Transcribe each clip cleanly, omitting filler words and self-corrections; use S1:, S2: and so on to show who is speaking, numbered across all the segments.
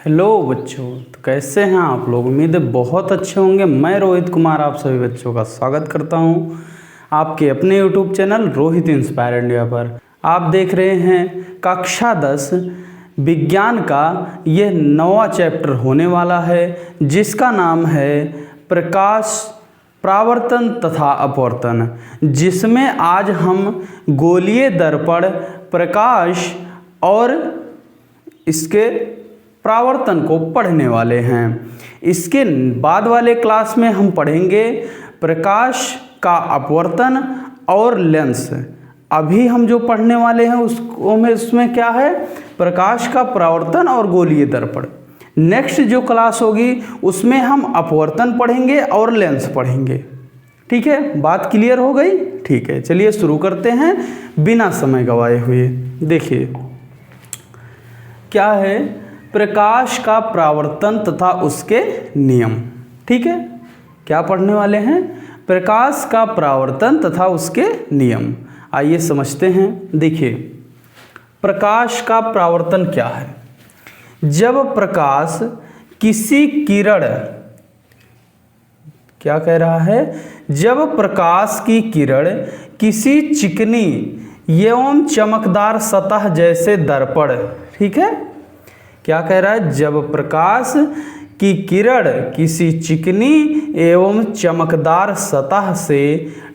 S1: Hello बच्चों, तो कैसे हैं आप लोग। उम्मीद है बहुत अच्छे होंगे। मैं रोहित कुमार आप सभी बच्चों का स्वागत करता हूं आपके अपने YouTube channel Rohit inspire India पर। आप देख रहे हैं कक्षा 10 विज्ञान का यह 9वां चैप्टर होने वाला है, जिसका नाम है प्रकाश, परावर्तन तथा अपवर्तन, जिसमें आज हम गोलीय दर्पण, प्रकाश और इसके परावर्तन को पढ़ने वाले हैं। इसके बाद वाले क्लास में हम पढ़ेंगे प्रकाश का अपवर्तन और लेंस। अभी हम जो पढ़ने वाले हैं उसमें क्या है, प्रकाश का परावर्तन और गोलीय दर्पण। नेक्स्ट जो क्लास होगी उसमें हम अपवर्तन पढ़ेंगे और लेंस पढ़ेंगे। ठीक है, बात क्लियर हो गई। ठीक है, चलिए शुरू करते हैं बिना समय गवाए हुए। देखिए क्या है, प्रकाश का परावर्तन तथा उसके नियम। ठीक है, क्या पढ़ने वाले हैं, प्रकाश का परावर्तन तथा उसके नियम। आइए समझते हैं। देखिए प्रकाश का परावर्तन क्या है। जब प्रकाश किसी किरण, क्या कह रहा है, जब प्रकाश की किरण किसी चिकनी एवं चमकदार सतह जैसे दर्पण, ठीक है, क्या कह रहा है, जब प्रकाश की किरण किसी चिकनी एवं चमकदार सतह से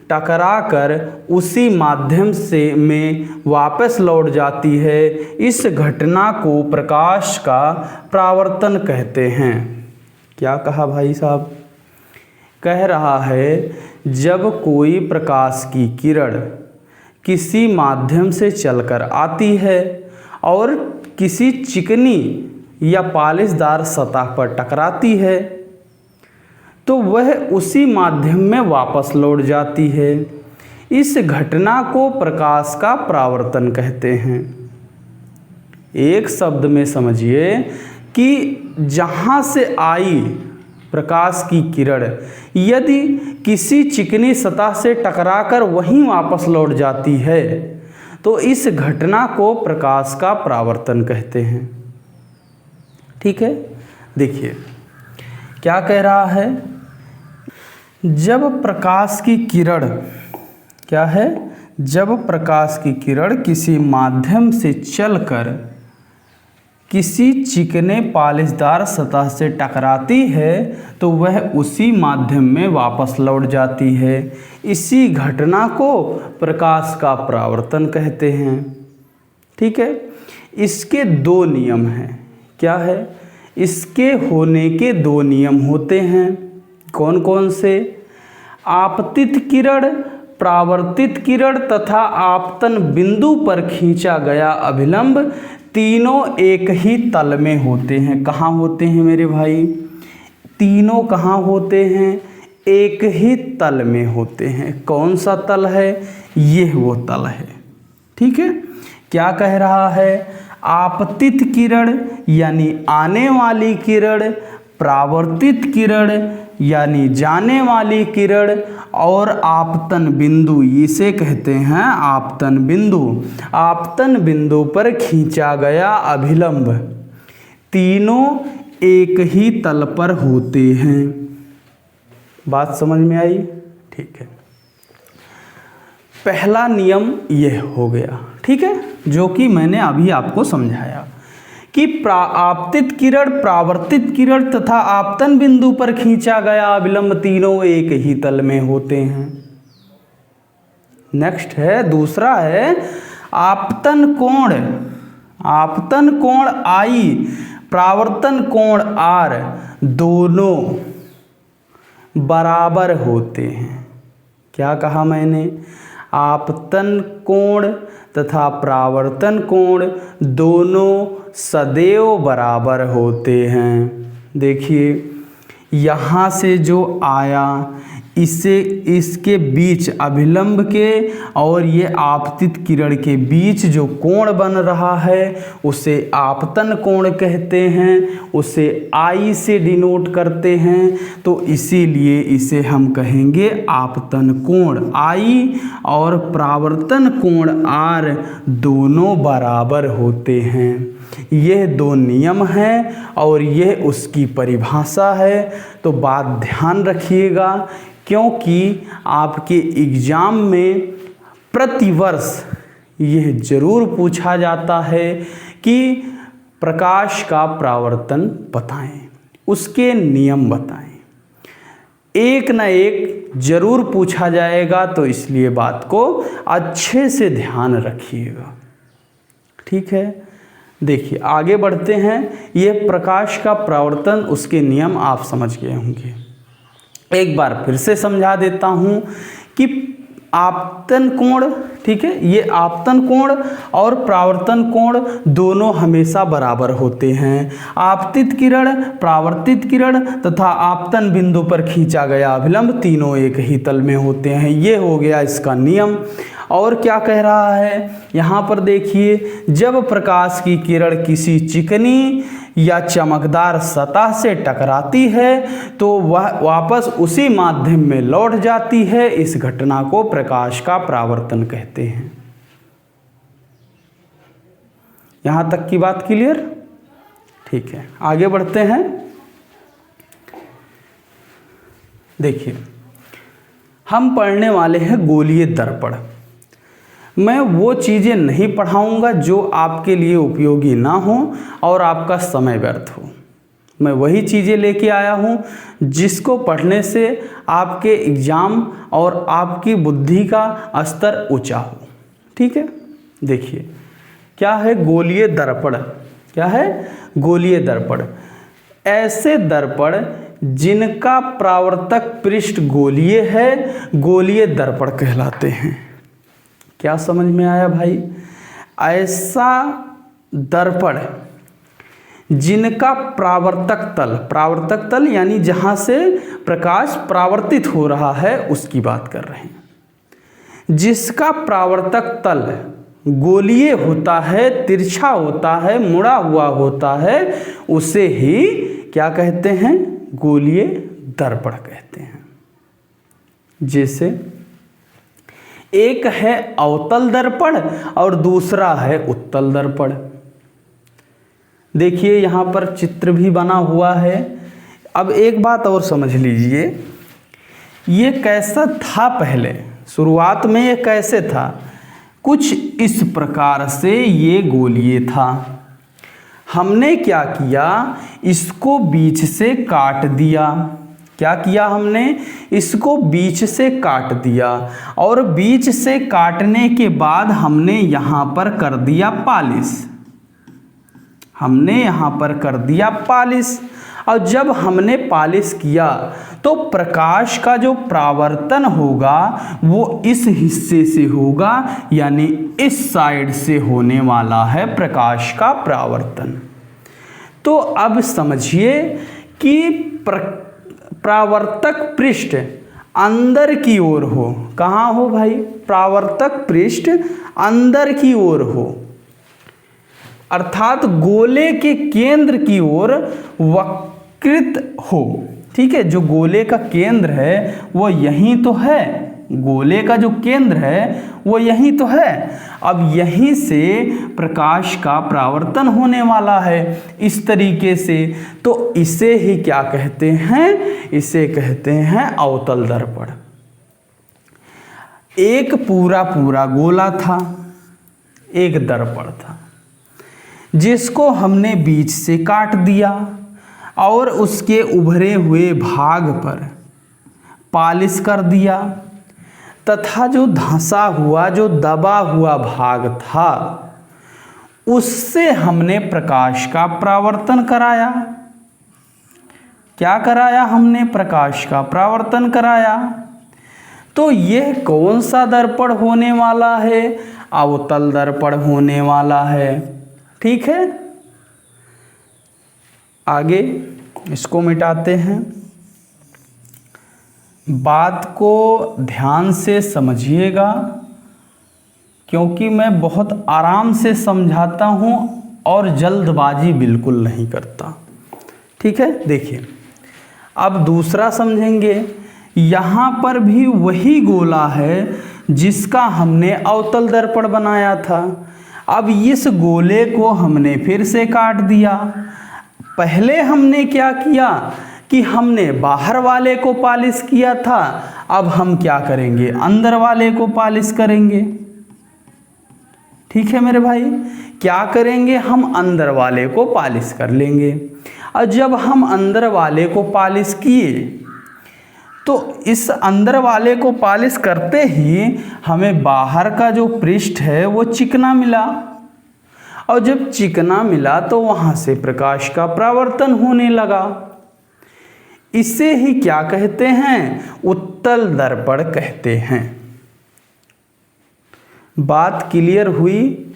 S1: टकराकर उसी माध्यम से में वापस लौट जाती है, इस घटना को प्रकाश का परावर्तन कहते हैं। क्या कहा भाई साहब, कह रहा है जब कोई प्रकाश की किरण किसी माध्यम से चलकर आती है और किसी चिकनी या पालिशदार सतह पर टकराती है तो वह उसी माध्यम में वापस लौट जाती है। इस घटना को प्रकाश का परावर्तन कहते हैं। एक शब्द में समझिए कि जहाँ से आई प्रकाश की किरण यदि किसी चिकनी सतह से टकराकर वहीं वापस लौट जाती है तो इस घटना को प्रकाश का परावर्तन कहते हैं। ठीक है, देखिए क्या कह रहा है, जब प्रकाश की किरण, क्या है, जब प्रकाश की किरण किसी माध्यम से चलकर किसी चिकने पालिशदार सतह से टकराती है तो वह उसी माध्यम में वापस लौट जाती है। इसी घटना को प्रकाश का परावर्तन कहते हैं। ठीक है, इसके दो नियम हैं। क्या है, इसके होने के दो नियम होते हैं। कौन कौन से, आपतित किरण, परावर्तित किरण तथा आपतन बिंदु पर खींचा गया अभिलंब तीनों एक ही तल में होते हैं। कहाँ होते हैं मेरे भाई, तीनों कहाँ होते हैं, एक ही तल में होते हैं। कौन सा तल है, ये वो तल है। ठीक है, क्या कह रहा है, आपतित किरण यानी आने वाली किरण, परावर्तित किरण यानी जाने वाली किरण और आपतन बिंदु, इसे कहते हैं आपतन बिंदु। आपतन बिंदु पर खींचा गया अभिलंब तीनों एक ही तल पर होते हैं। बात समझ में आई। ठीक है, पहला नियम यह हो गया। ठीक है, जो कि मैंने अभी आपको समझाया कि आपतित किरण, परावर्तित किरण तथा आपतन बिंदु पर खींचा गया अभिलंब तीनों एक ही तल में होते हैं। नेक्स्ट है, दूसरा है आपतन कोण। आपतन कोण I, परावर्तन कोण R दोनों बराबर होते हैं। क्या कहा मैंने, आपतन कोण तथा परावर्तन कोण दोनों सदैव बराबर होते हैं। देखिए यहाँ से जो आया इसे, इसके बीच अभिलंब के और ये आपतित किरण के बीच जो कोण बन रहा है उसे आपतन कोण कहते हैं, उसे I से डिनोट करते हैं। तो इसीलिए इसे हम कहेंगे आपतन कोण I और परावर्तन कोण R दोनों बराबर होते हैं। यह दो नियम हैं और यह उसकी परिभाषा है। तो बात ध्यान रखिएगा, क्योंकि आपके एग्ज़ाम में प्रतिवर्ष यह ज़रूर पूछा जाता है कि प्रकाश का परावर्तन बताएं, उसके नियम बताएं। एक न एक ज़रूर पूछा जाएगा, तो इसलिए बात को अच्छे से ध्यान रखिएगा। ठीक है, देखिए आगे बढ़ते हैं। ये प्रकाश का परावर्तन, उसके नियम आप समझ गए होंगे। एक बार फिर से समझा देता हूँ कि आपतन कोण, ठीक है, ये आपतन कोण और परावर्तन कोण दोनों हमेशा बराबर होते हैं। आपतित किरण, परावर्तित किरण तथा आपतन बिंदु पर खींचा गया अभिलंब तीनों एक ही तल में होते हैं। ये हो गया इसका नियम। और क्या कह रहा है यहाँ पर देखिए, जब प्रकाश की किरण किसी चिकनी या चमकदार सतह से टकराती है तो वह वापस उसी माध्यम में लौट जाती है। इस घटना को प्रकाश का परावर्तन कहते हैं। यहाँ तक की बात क्लियर? ठीक है, आगे बढ़ते हैं। देखिए, हम पढ़ने वाले हैं गोलीय दर्पण। मैं वो चीज़ें नहीं पढ़ाऊंगा जो आपके लिए उपयोगी ना हो और आपका समय व्यर्थ हो। मैं वही चीज़ें लेके आया हूँ जिसको पढ़ने से आपके एग्ज़ाम और आपकी बुद्धि का स्तर ऊंचा हो। ठीक है, देखिए क्या है गोलीय दर्पण। क्या है गोलीय दर्पण? ऐसे दर्पण जिनका परावर्तक पृष्ठ गोलीय है, गोलीय दर्पण कहलाते हैं। क्या समझ में आया भाई? ऐसा दर्पण जिनका परावर्तक तल यानी जहां से प्रकाश परावर्तित हो रहा है उसकी बात कर रहे हैं। जिसका परावर्तक तल गोलीय होता है, तिरछा होता है, मुड़ा हुआ होता है, उसे ही क्या कहते हैं? गोलीय दर्पण कहते हैं। जैसे एक है अवतल दर्पण और दूसरा है उत्तल दर्पण। देखिए यहाँ पर चित्र भी बना हुआ है। अब एक बात और समझ लीजिए, ये कैसा था पहले, शुरुआत में ये कैसे था? कुछ इस प्रकार से ये गोलीय था। हमने क्या किया, इसको बीच से काट दिया। क्या किया हमने? इसको बीच से काट दिया और बीच से काटने के बाद हमने यहाँ पर कर दिया पॉलिश। हमने यहाँ पर कर दिया पॉलिश और जब हमने पॉलिश किया तो प्रकाश का जो परावर्तन होगा वो इस हिस्से से होगा, यानी इस साइड से होने वाला है प्रकाश का परावर्तन। तो अब समझिए कि परावर्तक पृष्ठ अंदर की ओर हो। कहाँ हो भाई? परावर्तक पृष्ठ अंदर की ओर हो, अर्थात गोले के केंद्र की ओर वक्रित हो। ठीक है, जो गोले का केंद्र है वो यहीं तो है। गोले का जो केंद्र है वो यहीं तो है। अब यहीं से प्रकाश का परावर्तन होने वाला है इस तरीके से। तो इसे ही क्या कहते हैं? इसे कहते हैं अवतल दर्पण। एक पूरा पूरा गोला था, एक दर्पण था जिसको हमने बीच से काट दिया और उसके उभरे हुए भाग पर पॉलिश कर दिया तथा जो धंसा हुआ, जो दबा हुआ भाग था उससे हमने प्रकाश का परावर्तन कराया। क्या कराया हमने? प्रकाश का परावर्तन कराया। तो यह कौन सा दर्पण होने वाला है? अवतल दर्पण होने वाला है। ठीक है, आगे इसको मिटाते हैं। बात को ध्यान से समझिएगा क्योंकि मैं बहुत आराम से समझाता हूँ और जल्दबाजी बिल्कुल नहीं करता। ठीक है, देखिए अब दूसरा समझेंगे। यहाँ पर भी वही गोला है जिसका हमने अवतल दर्पण बनाया था। अब इस गोले को हमने फिर से काट दिया। पहले हमने क्या किया कि हमने बाहर वाले को पॉलिश किया था, अब हम क्या करेंगे, अंदर वाले को पॉलिश करेंगे। ठीक है मेरे भाई, क्या करेंगे, हम अंदर वाले को पॉलिश कर लेंगे। और जब हम अंदर वाले को पॉलिश किए तो इस अंदर वाले को पॉलिश करते ही हमें बाहर का जो पृष्ठ है वो चिकना मिला, और जब चिकना मिला तो वहाँ से प्रकाश का परावर्तन होने लगा। इसे ही क्या कहते हैं, उत्तल दर्पण कहते हैं। बात क्लियर हुई।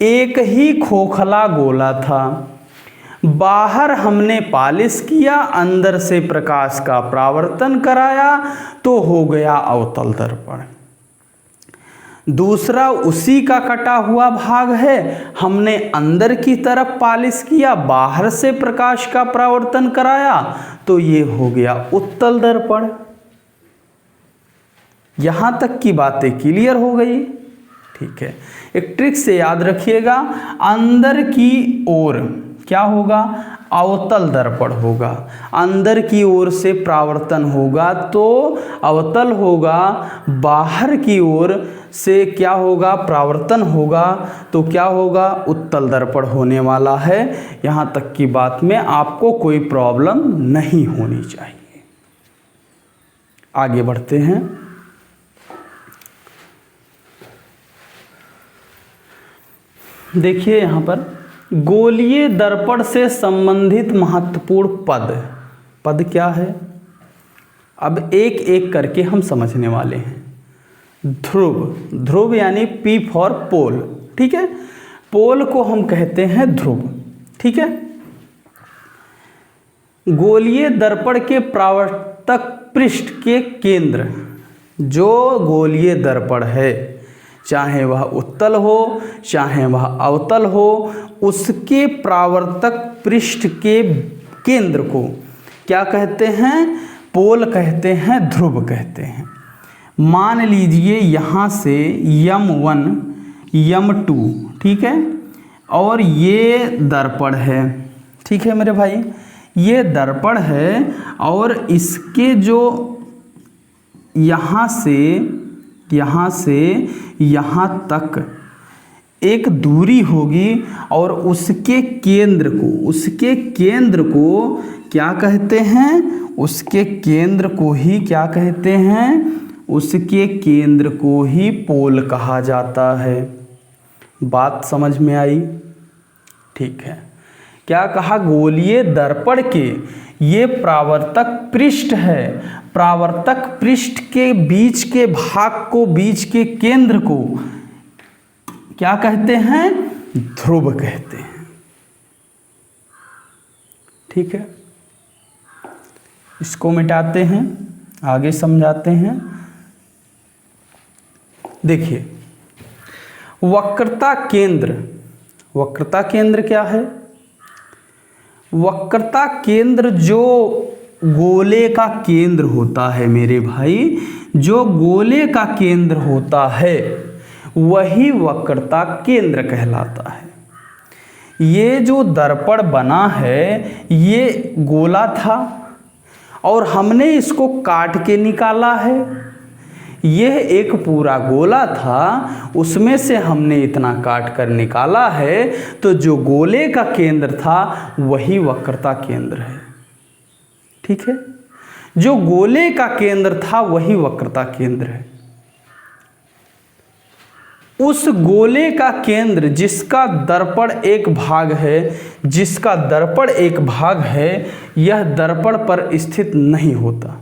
S1: एक ही खोखला गोला था, बाहर हमने पॉलिश किया, अंदर से प्रकाश का परावर्तन कराया तो हो गया अवतल दर्पण। दूसरा उसी का कटा हुआ भाग है, हमने अंदर की तरफ पॉलिश किया, बाहर से प्रकाश का परावर्तन कराया तो ये हो गया उत्तल दर्पण। यहां तक की बातें क्लियर हो गई। ठीक है, एक ट्रिक से याद रखिएगा, अंदर की ओर क्या होगा, अवतल दर्पण होगा, अंदर की ओर से परावर्तन होगा तो अवतल होगा, बाहर की ओर से क्या होगा, परावर्तन होगा तो क्या होगा, उत्तल दर्पण होने वाला है। यहाँ तक की बात में आपको कोई प्रॉब्लम नहीं होनी चाहिए। आगे बढ़ते हैं। देखिए यहाँ पर गोलीय दर्पण से संबंधित महत्वपूर्ण पद क्या है, अब एक एक करके हम समझने वाले हैं। ध्रुव यानी P फॉर पोल। ठीक है, पोल को हम कहते हैं ध्रुव। ठीक है, गोलीय दर्पण के परावर्तक पृष्ठ के केंद्र, जो गोलीय दर्पण है चाहे वह उत्तल हो चाहे वह अवतल हो, उसके परावर्तक पृष्ठ के केंद्र को क्या कहते हैं, पोल कहते हैं, ध्रुव कहते हैं। मान लीजिए यहाँ से यम1 यम2, ठीक है, और ये दर्पण है। ठीक है मेरे भाई, ये दर्पण है और इसके जो यहाँ से यहाँ तक एक दूरी होगी और उसके केंद्र को क्या कहते हैं, उसके केंद्र को ही क्या कहते हैं, उसके केंद्र को ही पोल कहा जाता है। बात समझ में आई? ठीक है, क्या कहा, गोलीय दर्पण के ये परावर्तक पृष्ठ है, परावर्तक पृष्ठ के बीच के भाग को, बीच के केंद्र को क्या कहते हैं, ध्रुव कहते हैं। ठीक है, इसको मिटाते हैं, आगे समझाते हैं। देखिए, वक्रता केंद्र क्या है, वक्रता केंद्र जो गोले का केंद्र होता है मेरे भाई, जो गोले का केंद्र होता है वही वक्रता केंद्र कहलाता है। ये जो दर्पण बना है ये गोला था और हमने इसको काट के निकाला है। यह एक पूरा गोला था, उसमें से हमने इतना काट कर निकाला है, तो जो गोले का केंद्र था वही वक्रता केंद्र है। ठीक है, जो गोले का केंद्र था वही वक्रता केंद्र है। उस गोले का केंद्र जिसका दर्पण एक भाग है, यह दर्पण पर स्थित नहीं होता।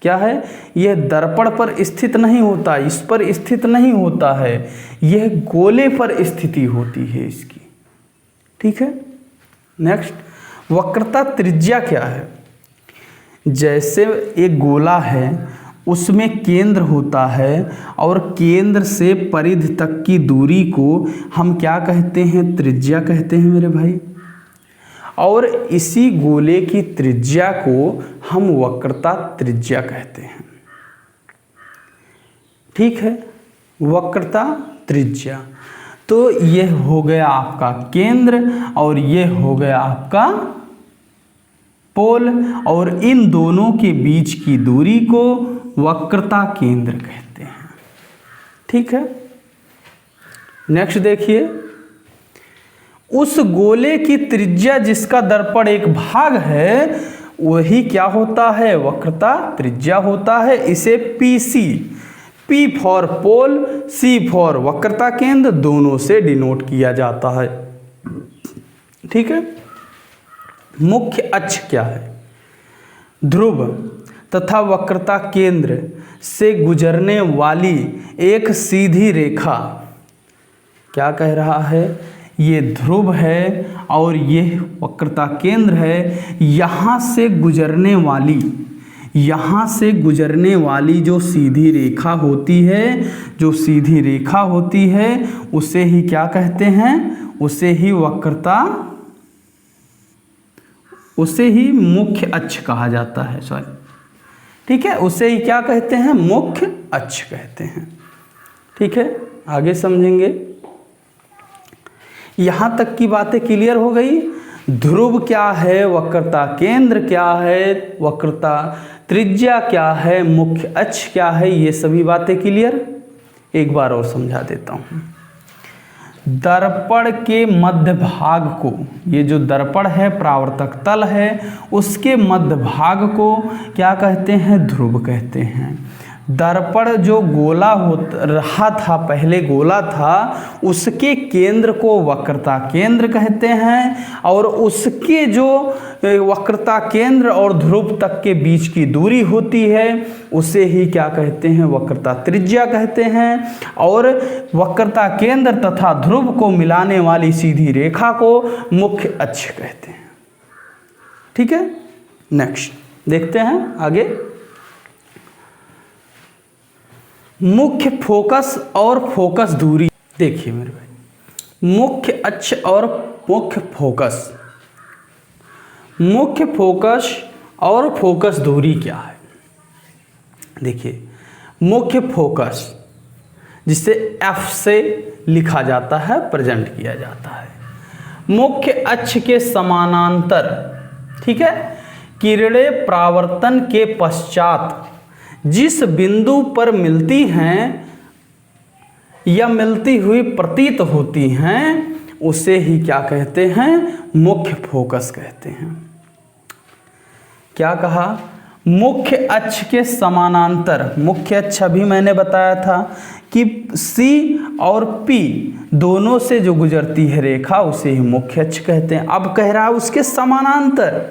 S1: क्या है, यह दर्पण पर स्थित नहीं होता, इस पर स्थित नहीं होता है, यह गोले पर स्थिति होती है इसकी। ठीक है, नेक्स्ट, वक्रता त्रिज्या क्या है। जैसे एक गोला है उसमें केंद्र होता है और केंद्र से परिधि तक की दूरी को हम क्या कहते हैं, त्रिज्या कहते हैं मेरे भाई। और इसी गोले की त्रिज्या को हम वक्रता त्रिज्या कहते हैं। ठीक है, वक्रता त्रिज्या। तो ये हो गया आपका केंद्र और ये हो गया आपका पोल, और इन दोनों के बीच की दूरी को वक्रता केंद्र कहते हैं। ठीक है, नेक्स्ट देखिए, उस गोले की त्रिज्या जिसका दर्पण एक भाग है वही क्या होता है, वक्रता त्रिज्या होता है। इसे PC, P for pole, C for वक्रता केंद्र, दोनों से डिनोट किया जाता है। ठीक है, मुख्य अक्ष क्या है, ध्रुव तथा वक्रता केंद्र से गुजरने वाली एक सीधी रेखा, क्या कह रहा है, ये ध्रुव है और ये वक्रता केंद्र है। यहाँ से गुजरने वाली जो सीधी रेखा होती है, जो सीधी रेखा होती है उसे ही क्या कहते हैं, उसे ही वक्रता, उसे ही मुख्य अक्ष कहा जाता है, सॉरी, ठीक है, उसे ही क्या कहते हैं, मुख्य अक्ष कहते हैं। ठीक है, आगे समझेंगे। यहाँ तक की बातें क्लियर हो गई। ध्रुव क्या है, वक्रता केंद्र क्या है, वक्रता त्रिज्या क्या है, मुख्य अक्ष क्या है, ये सभी बातें क्लियर। एक बार और समझा देता हूँ। दर्पण के मध्य भाग को, ये जो दर्पण है परावर्तक तल है, उसके मध्य भाग को क्या कहते हैं, ध्रुव कहते हैं। दर्पण जो गोला हो रहा था, पहले गोला था, उसके केंद्र को वक्रता केंद्र कहते हैं, और उसके जो वक्रता केंद्र और ध्रुव तक के बीच की दूरी होती है उसे ही क्या कहते हैं, वक्रता त्रिज्या कहते हैं। और वक्रता केंद्र तथा ध्रुव को मिलाने वाली सीधी रेखा को मुख्य अक्ष कहते हैं। ठीक है, नेक्स्ट देखते हैं आगे। मुख्य फोकस और फोकस दूरी, देखिए मेरे भाई, मुख्य अक्ष और मुख्य फोकस, मुख्य फोकस और फोकस दूरी क्या है। देखिए, मुख्य फोकस जिसे F से लिखा जाता है, प्रेजेंट किया जाता है, मुख्य अक्ष के समानांतर, ठीक है, किरणें परावर्तन के पश्चात जिस बिंदु पर मिलती हैं या मिलती हुई प्रतीत होती हैं उसे ही क्या कहते हैं, मुख्य फोकस कहते हैं। क्या कहा, मुख्य अक्ष के समानांतर, मुख्य अक्ष अभी मैंने बताया था कि C और P दोनों से जो गुजरती है रेखा उसे ही मुख्य अक्ष कहते हैं। अब कह रहा है उसके समानांतर,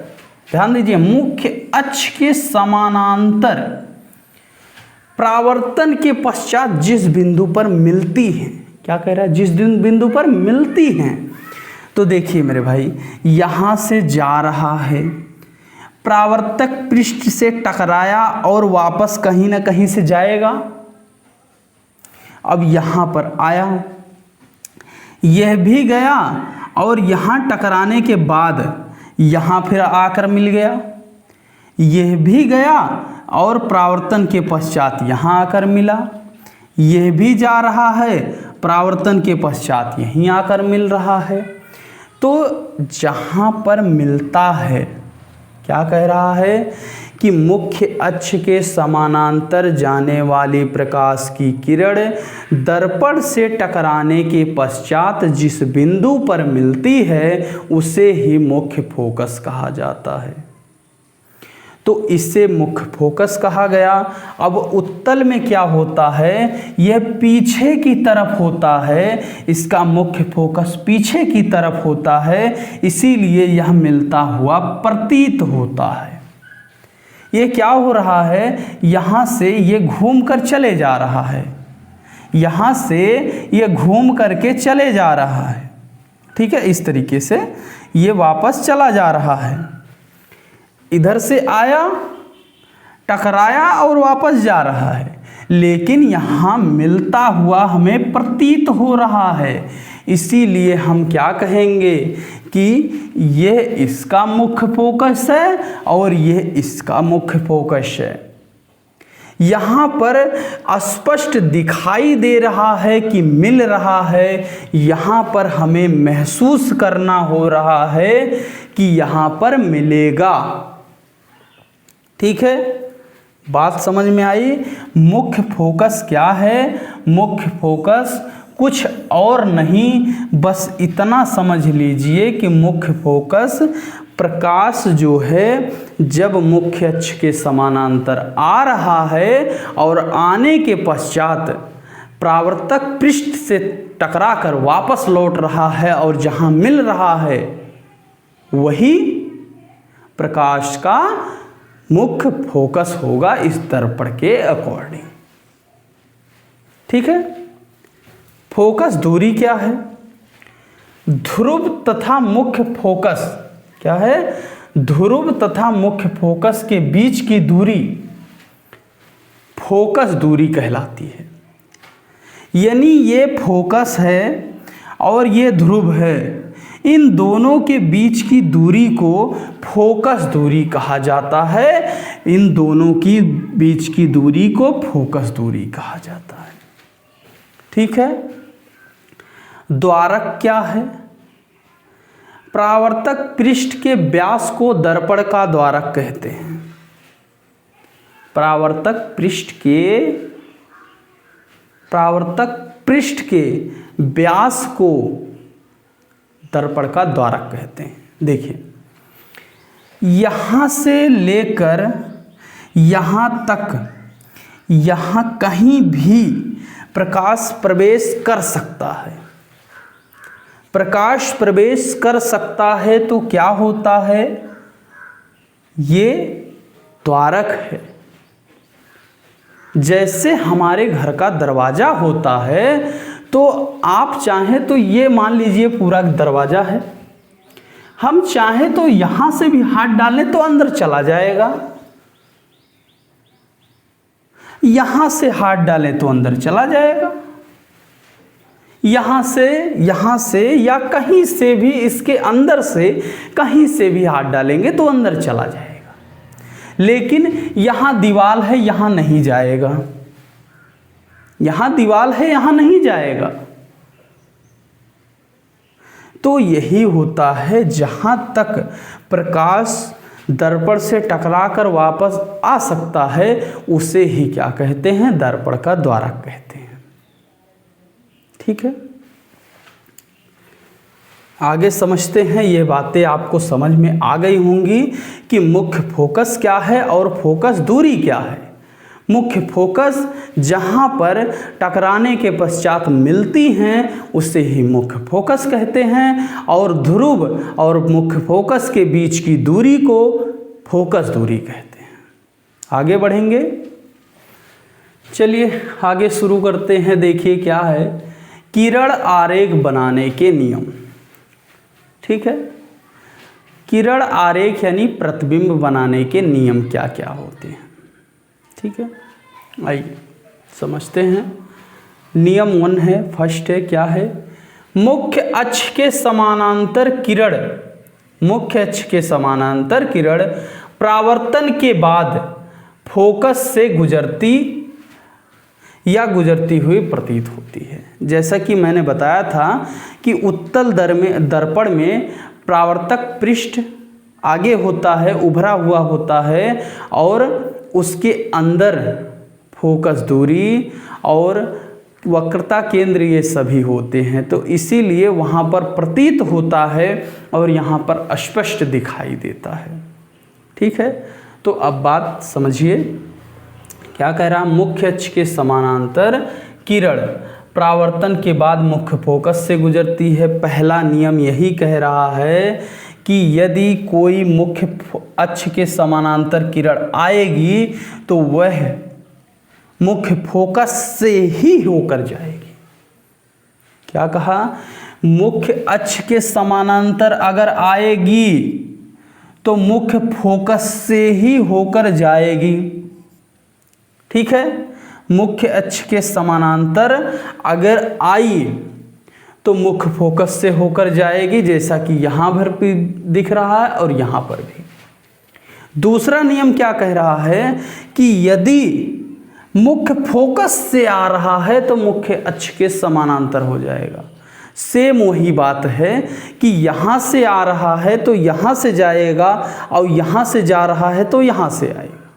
S1: ध्यान दीजिए, मुख्य अक्ष के समानांतर परावर्तन के पश्चात जिस बिंदु पर मिलती हैं, क्या कह रहा है, जिस बिंदु पर मिलती हैं। तो देखिए मेरे भाई, यहाँ से जा रहा है, परावर्तक पृष्ठ से टकराया और वापस कहीं ना कहीं से जाएगा। अब यहाँ पर आया, यह भी गया और यहाँ टकराने के बाद यहाँ फिर आकर मिल गया, यह भी गया और परावर्तन के पश्चात यहाँ आकर मिला, यह भी जा रहा है, परावर्तन के पश्चात यहीं आकर मिल रहा है। तो जहाँ पर मिलता है, क्या कह रहा है कि मुख्य अक्ष के समानांतर जाने वाली प्रकाश की किरण दर्पण से टकराने के पश्चात जिस बिंदु पर मिलती है उसे ही मुख्य फोकस कहा जाता है। तो इससे मुख्य फोकस कहा गया। अब उत्तल में क्या होता है, यह पीछे की तरफ होता है, इसका मुख्य फोकस पीछे की तरफ होता है, इसीलिए यह मिलता हुआ प्रतीत होता है। ये क्या हो रहा है, यहाँ से ये घूम कर चले जा रहा है, यहाँ से ये घूम करके चले जा रहा है, ठीक है, इस तरीके से ये वापस चला जा रहा है। इधर से आया, टकराया और वापस जा रहा है, लेकिन यहाँ मिलता हुआ हमें प्रतीत हो रहा है, इसीलिए हम क्या कहेंगे कि यह इसका मुख्य फोकस है और यह इसका मुख्य फोकस है। यहाँ पर स्पष्ट दिखाई दे रहा है कि मिल रहा है, यहाँ पर हमें महसूस करना हो रहा है कि यहाँ पर मिलेगा। ठीक है, बात समझ में आई। मुख्य फोकस क्या है? मुख्य फोकस कुछ और नहीं, बस इतना समझ लीजिए कि मुख्य फोकस प्रकाश जो है जब मुख्य अक्ष के समानांतर आ रहा है और आने के पश्चात परावर्तक पृष्ठ से टकराकर वापस लौट रहा है और जहां मिल रहा है वही प्रकाश का मुख्य फोकस होगा इस दर्पण के अकॉर्डिंग। ठीक है, फोकस दूरी क्या है? ध्रुव तथा मुख्य फोकस क्या है? ध्रुव तथा मुख्य फोकस के बीच की दूरी फोकस दूरी कहलाती है। यानी ये फोकस है और ये ध्रुव है, इन दोनों के बीच की दूरी को फोकस दूरी कहा जाता है। इन दोनों की बीच की दूरी को फोकस दूरी कहा जाता है। ठीक है, द्वारक क्या है? परावर्तक पृष्ठ के व्यास को दर्पण का द्वारक कहते हैं। परावर्तक पृष्ठ के व्यास को दर्पण का द्वारक कहते हैं। देखिए, यहां से लेकर यहां तक, यहां कहीं भी प्रकाश प्रवेश कर सकता है। प्रकाश प्रवेश कर सकता है तो क्या होता है? ये द्वारक है। जैसे हमारे घर का दरवाजा होता है तो आप चाहें तो ये मान लीजिए पूरा दरवाजा है, हम चाहें तो यहां से भी हाथ डालें तो अंदर चला जाएगा, यहां से हाथ डालें तो अंदर चला जाएगा, यहाँ से या कहीं से भी, इसके अंदर से कहीं से भी हाथ डालेंगे तो अंदर चला जाएगा। लेकिन यहाँ दीवार है, यहाँ नहीं जाएगा, यहाँ दीवार है, यहाँ नहीं जाएगा। तो यही होता है, जहाँ तक प्रकाश दर्पण से टकराकर वापस आ सकता है उसे ही क्या कहते हैं? दर्पण का द्वारक कहते हैं। ठीक है, आगे समझते हैं। ये बातें आपको समझ में आ गई होंगी कि मुख्य फोकस क्या है और फोकस दूरी क्या है। मुख्य फोकस जहां पर टकराने के पश्चात मिलती हैं उसे ही मुख्य फोकस कहते हैं, और ध्रुव और मुख्य फोकस के बीच की दूरी को फोकस दूरी कहते हैं। आगे बढ़ेंगे, चलिए आगे शुरू करते हैं। देखिए क्या है, किरण आरेख बनाने के नियम। ठीक है, किरण आरेख यानी प्रतिबिंब बनाने के नियम क्या क्या होते हैं। ठीक है, आइए समझते हैं। नियम 1 है, फर्स्ट है, क्या है? मुख्य अक्ष के समानांतर किरण, मुख्य अक्ष के समानांतर किरण परावर्तन के बाद फोकस से गुजरती या गुजरती हुई प्रतीत होती है। जैसा कि मैंने बताया था कि उत्तल दर्पण में परावर्तक पृष्ठ आगे होता है, उभरा हुआ होता है, और उसके अंदर फोकस दूरी और वक्रता केंद्र ये सभी होते हैं। तो इसीलिए वहाँ पर प्रतीत होता है और यहाँ पर स्पष्ट दिखाई देता है। ठीक है, तो अब बात समझिए क्या कह रहा। मुख्य अक्ष के समानांतर किरण परावर्तन के बाद मुख्य फोकस से गुजरती है। पहला नियम यही कह रहा है कि यदि कोई मुख्य अक्ष के समानांतर किरण आएगी तो वह मुख्य फोकस से ही होकर जाएगी। क्या कहा? मुख्य अक्ष के समानांतर अगर आएगी तो मुख्य फोकस से ही होकर जाएगी। ठीक है, मुख्य अक्ष के समानांतर अगर आई तो मुख्य फोकस से होकर जाएगी, जैसा कि यहाँ पर भी दिख रहा है और यहाँ पर भी। दूसरा नियम क्या कह रहा है कि यदि मुख्य फोकस से आ रहा है तो मुख्य अक्ष के समानांतर हो जाएगा। सेम वही बात है कि यहाँ से आ रहा है तो यहाँ से जाएगा और यहाँ से जा रहा है तो यहाँ से आएगा।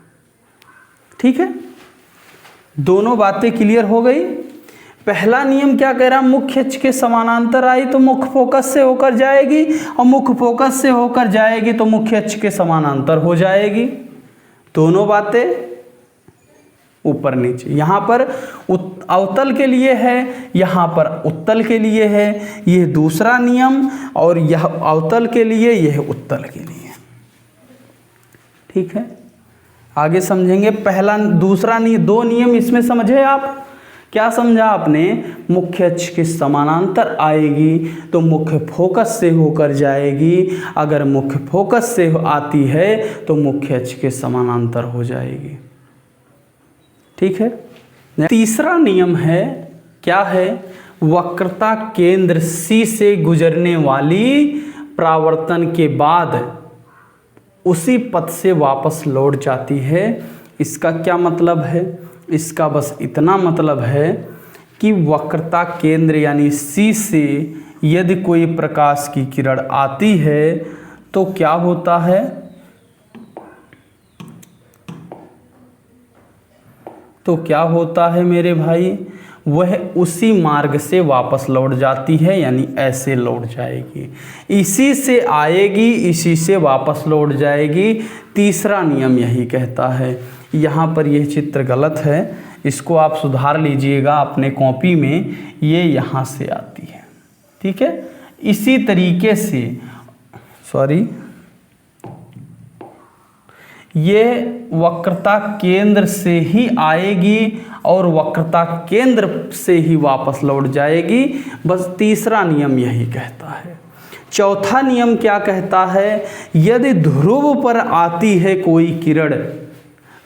S1: ठीक है, दोनों बातें क्लियर हो गई। पहला नियम क्या कह रहा है, मुख्य अक्ष के समानांतर आई तो मुख्य फोकस से होकर जाएगी और मुख्य फोकस से होकर जाएगी तो मुख्य अक्ष के समानांतर हो जाएगी। दोनों बातें ऊपर नीचे, यहाँ पर अवतल के लिए है, यहाँ पर उत्तल के लिए है। यह दूसरा नियम और यह अवतल के लिए, यह उत्तल के लिए। ठीक है, आगे समझेंगे। पहला दूसरा नियम, दो नियम इसमें समझे आप। क्या समझा आपने, मुख्य अक्ष के समानांतर आएगी तो मुख्य फोकस से होकर जाएगी, अगर मुख्य फोकस से आती है तो मुख्य अक्ष के समानांतर हो जाएगी। ठीक है, तीसरा नियम है, क्या है, वक्रता केंद्र C से गुजरने वाली परावर्तन के बाद उसी पथ से वापस लौट जाती है। इसका क्या मतलब है, इसका बस इतना मतलब है कि वक्रता केंद्र यानी C से यदि कोई प्रकाश की किरण आती है तो क्या होता है, तो क्या होता है मेरे भाई, वह उसी मार्ग से वापस लौट जाती है, यानी ऐसे लौट जाएगी। इसी से आएगी, इसी से वापस लौट जाएगी। तीसरा नियम यही कहता है। यहाँ पर यह चित्र गलत है, इसको आप सुधार लीजिएगा अपने कॉपी में। ये यहाँ से आती है, ठीक है। इसी तरीके से ये वक्रता केंद्र से ही आएगी और वक्रता केंद्र से ही वापस लौट जाएगी। बस तीसरा नियम यही कहता है। चौथा नियम क्या कहता है, यदि ध्रुव पर आती है कोई किरण,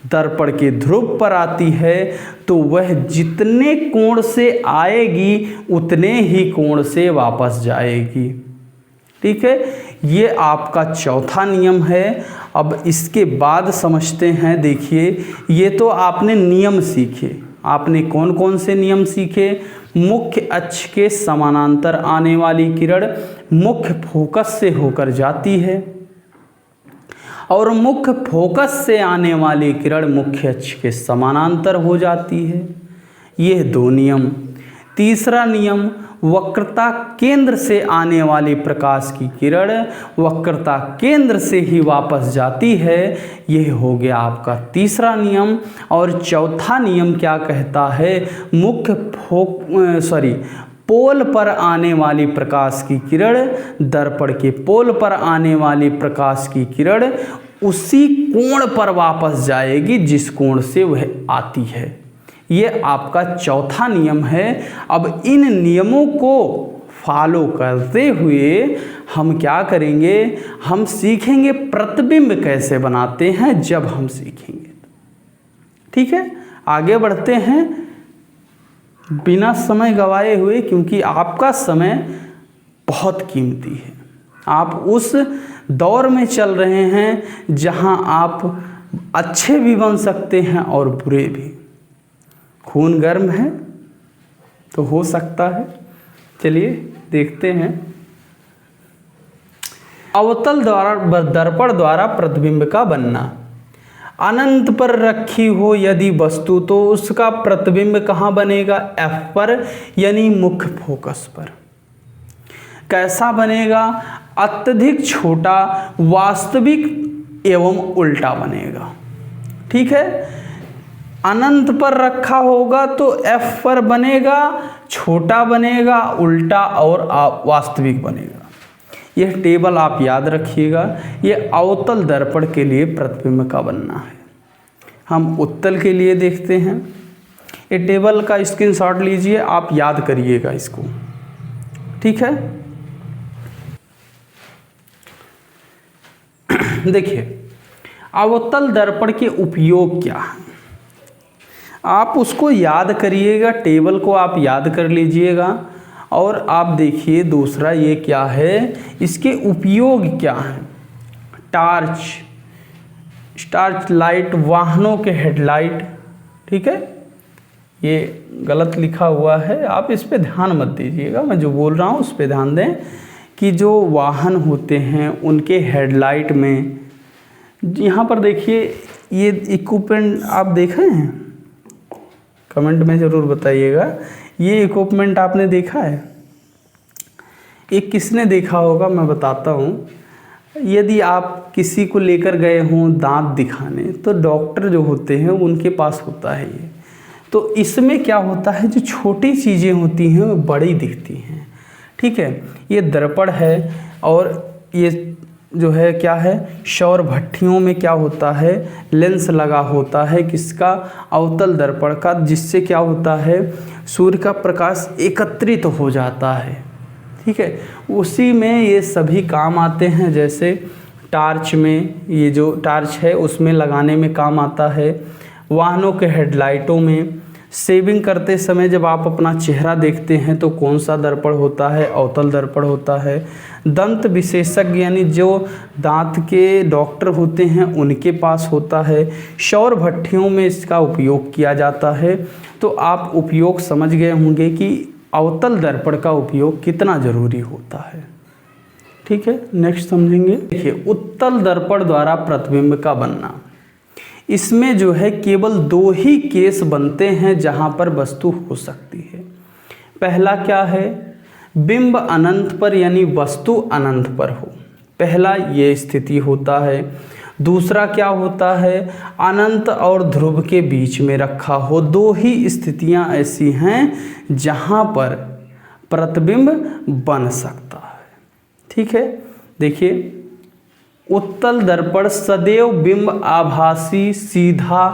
S1: दर्पण के ध्रुव पर आती है तो वह जितने कोण से आएगी उतने ही कोण से वापस जाएगी। ठीक है, ये आपका चौथा नियम है। अब इसके बाद समझते हैं। देखिए, ये तो आपने नियम सीखे। आपने कौन कौन से नियम सीखे, मुख्य अक्ष के समानांतर आने वाली किरण मुख्य फोकस से होकर जाती है और मुख्य फोकस से आने वाली किरण मुख्य अक्ष के समानांतर हो जाती है। ये दो नियम। तीसरा नियम, वक्रता केंद्र से आने वाली प्रकाश की किरण वक्रता केंद्र से ही वापस जाती है। यह हो गया आपका तीसरा नियम। और चौथा नियम क्या कहता है, पोल पर आने वाली प्रकाश की किरण, दर्पण के पोल पर आने वाली प्रकाश की किरण उसी कोण पर वापस जाएगी जिस कोण से वह आती है। ये आपका चौथा नियम है। अब इन नियमों को फॉलो करते हुए हम क्या करेंगे, हम सीखेंगे प्रतिबिंब कैसे बनाते हैं जब हम सीखेंगे। ठीक है, आगे बढ़ते हैं बिना समय गवाए हुए, क्योंकि आपका समय बहुत कीमती है। आप उस दौर में चल रहे हैं जहां आप अच्छे भी बन सकते हैं और बुरे भी। खून गर्म है तो हो सकता है। चलिए देखते हैं। अवतल द्वारा दर्पण द्वारा प्रतिबिंब का बनना। अनंत पर रखी हो यदि वस्तु तो उसका प्रतिबिंब कहाँ बनेगा, F पर, यानी मुख्य फोकस पर। कैसा बनेगा, अत्यधिक छोटा, वास्तविक एवं उल्टा बनेगा। ठीक है, अनंत पर रखा होगा तो F पर बनेगा, छोटा बनेगा, उल्टा और वास्तविक बनेगा। यह टेबल आप याद रखिएगा। यह अवतल दर्पण के लिए प्रतिबिंब का बनना है। हम उत्तल के लिए देखते हैं। ये टेबल का स्क्रीनशॉट लीजिए, आप याद करिएगा इसको। ठीक है, देखिए अवतल दर्पण के उपयोग क्या है, आप उसको याद करिएगा। टेबल को आप याद कर लीजिएगा। और आप देखिए दूसरा ये क्या है, इसके उपयोग क्या हैं। टार्च लाइट, वाहनों के हेडलाइट, ठीक है, ये गलत लिखा हुआ है, आप इस पे ध्यान मत दीजिएगा, मैं जो बोल रहा हूँ उस पे ध्यान दें कि जो वाहन होते हैं उनके हेडलाइट में, यहाँ पर देखिए ये इक्विपमेंट आप देख रहे हैं, कमेंट में ज़रूर बताइएगा, ये इक्विपमेंट आपने देखा है? ये किसने देखा होगा मैं बताता हूँ। यदि आप किसी को लेकर गए हों दांत दिखाने, तो डॉक्टर जो होते हैं उनके पास होता है ये। तो इसमें क्या होता है, जो छोटी चीज़ें होती हैं वो बड़ी दिखती हैं, ठीक है। ये दर्पण है, और ये जो है क्या है, सौर भट्टियों में क्या होता है, लेंस लगा होता है किसका, अवतल दर्पण का, जिससे क्या होता है सूर्य का प्रकाश एकत्रित हो जाता है, ठीक है। उसी में ये सभी काम आते हैं, जैसे टार्च में, ये जो टार्च है उसमें लगाने में काम आता है, वाहनों के हेडलाइटों में, शेविंग करते समय जब आप अपना चेहरा देखते हैं तो कौन सा दर्पण होता है, अवतल दर्पण होता है। दंत विशेषज्ञ यानी जो दांत के डॉक्टर होते हैं उनके पास होता है। सौर भट्टियों में इसका उपयोग किया जाता है। तो आप उपयोग समझ गए होंगे कि अवतल दर्पण का उपयोग कितना ज़रूरी होता है, ठीक है। नेक्स्ट समझेंगे। देखिए, उत्तल दर्पण द्वारा प्रतिबिंब का बनना, इसमें जो है केवल 2 ही केस बनते हैं जहां पर वस्तु हो सकती है। पहला क्या है, बिंब अनंत पर यानी वस्तु अनंत पर हो, पहला ये स्थिति होता है। दूसरा क्या होता है, अनंत और ध्रुव के बीच में रखा हो। 2 ही स्थितियां ऐसी हैं जहां पर प्रतिबिंब बन सकता है, ठीक है। देखिए, उत्तल दर्पण सदैव बिंब आभासी, सीधा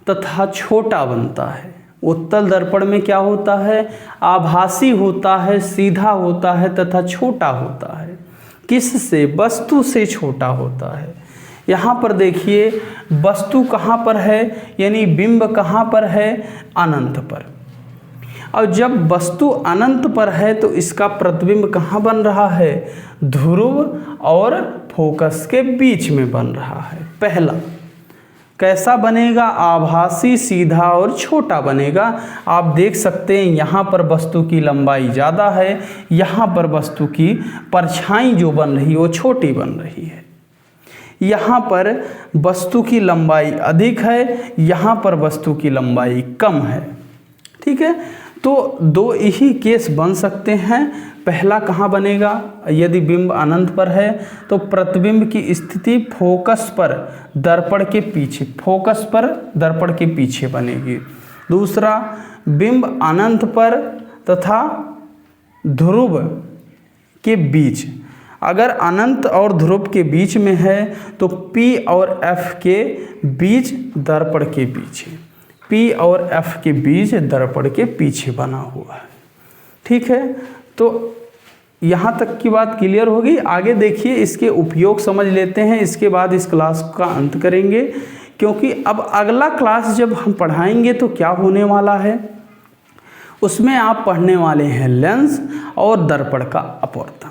S1: तथा छोटा बनता है। उत्तल दर्पण में क्या होता है, आभासी होता है, सीधा होता है तथा छोटा होता है। किससे, वस्तु से छोटा होता है। यहाँ पर देखिए वस्तु कहाँ पर है, यानी बिंब कहाँ पर है, अनंत पर। और जब वस्तु अनंत पर है तो इसका प्रतिबिंब कहाँ बन रहा है, ध्रुव और फोकस के बीच में बन रहा है। पहला कैसा बनेगा, आभासी, सीधा और छोटा बनेगा। आप देख सकते हैं यहाँ पर वस्तु की लंबाई ज़्यादा है, यहाँ पर वस्तु की परछाई जो बन रही है वो छोटी बन रही है। यहाँ पर वस्तु की लंबाई अधिक है, यहाँ पर वस्तु की लंबाई कम है, ठीक है। तो 2 ही केस बन सकते हैं। पहला कहाँ बनेगा, यदि बिंब अनंत पर है तो प्रतिबिंब की स्थिति फोकस पर दर्पण के पीछे, फोकस पर दर्पण के पीछे बनेगी। दूसरा, बिंब अनंत पर तथा ध्रुव के बीच, अगर अनंत और ध्रुव के बीच में है तो P और F के बीच, दर्पण के पीछे, P और F के बीच दर्पण के पीछे बना हुआ है, ठीक है। तो यहाँ तक की बात क्लियर होगी। आगे देखिए, इसके उपयोग समझ लेते हैं, इसके बाद इस क्लास का अंत करेंगे, क्योंकि अब अगला क्लास जब हम पढ़ाएंगे तो क्या होने वाला है, उसमें आप पढ़ने वाले हैं लेंस और दर्पण का अपवर्तन,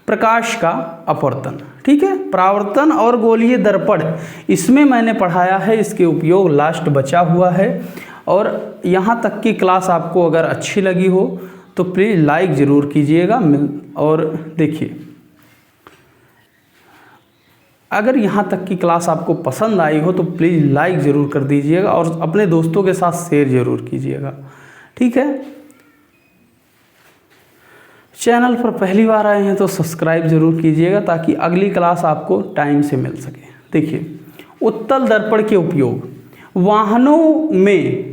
S1: प्रकाश का अपवर्तन, ठीक है। परावर्तन और गोलीय दर्पण इसमें मैंने पढ़ाया है, इसके उपयोग लास्ट बचा हुआ है। और यहाँ तक की क्लास आपको अगर अच्छी लगी हो तो प्लीज़ लाइक ज़रूर कीजिएगा। और देखिए, अगर यहाँ तक की क्लास आपको पसंद आई हो तो प्लीज़ लाइक ज़रूर कर दीजिएगा और अपने दोस्तों के साथ शेयर ज़रूर कीजिएगा, ठीक है। चैनल पर पहली बार आए हैं तो सब्सक्राइब जरूर कीजिएगा ताकि अगली क्लास आपको टाइम से मिल सके। देखिए, उत्तल दर्पण के उपयोग, वाहनों में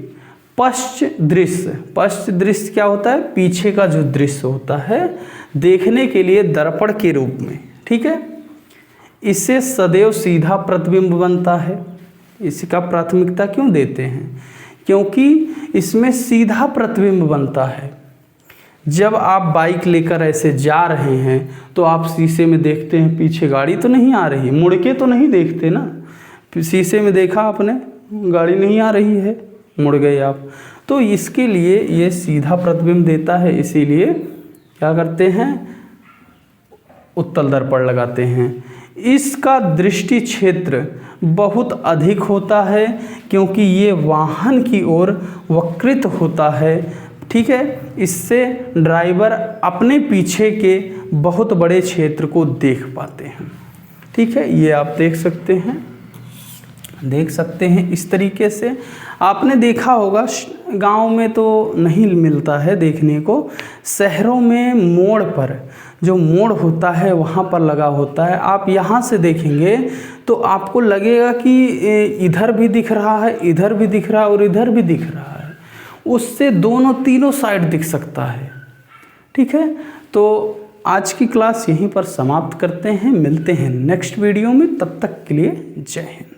S1: पश्च दृश्य क्या होता है, पीछे का जो दृश्य होता है देखने के लिए दर्पण के रूप में, ठीक है। इससे सदैव सीधा प्रतिबिंब बनता है। इसका प्राथमिकता क्यों देते हैं, क्योंकि इसमें सीधा प्रतिबिंब बनता है। जब आप बाइक लेकर ऐसे जा रहे हैं तो आप शीशे में देखते हैं पीछे गाड़ी तो नहीं आ रही, मुड़ के तो नहीं देखते ना, शीशे में देखा आपने गाड़ी नहीं आ रही है, मुड़ गए आप, तो इसके लिए ये सीधा प्रतिबिंब देता है। इसीलिए क्या करते हैं, उत्तल दर्पण लगाते हैं। इसका दृष्टि क्षेत्र बहुत अधिक होता है क्योंकि ये वाहन की ओर वक्रित होता है। ठीक है, इससे ड्राइवर अपने पीछे के बहुत बड़े क्षेत्र को देख पाते हैं। ठीक है, ये आप देख सकते हैं इस तरीके से। आपने देखा होगा गांव में तो नहीं मिलता है देखने को, शहरों में मोड़ पर जो मोड़ होता है वहाँ पर लगा होता है। आप यहाँ से देखेंगे तो आपको लगेगा कि इधर भी दिख रहा है, इधर भी दिख रहा है और इधर भी दिख रहा है, उससे दोनों तीनों साइड दिख सकता है। ठीक है, तो आज की क्लास यहीं पर समाप्त करते हैं, मिलते हैं नेक्स्ट वीडियो में, तब तक के लिए जय हिंद।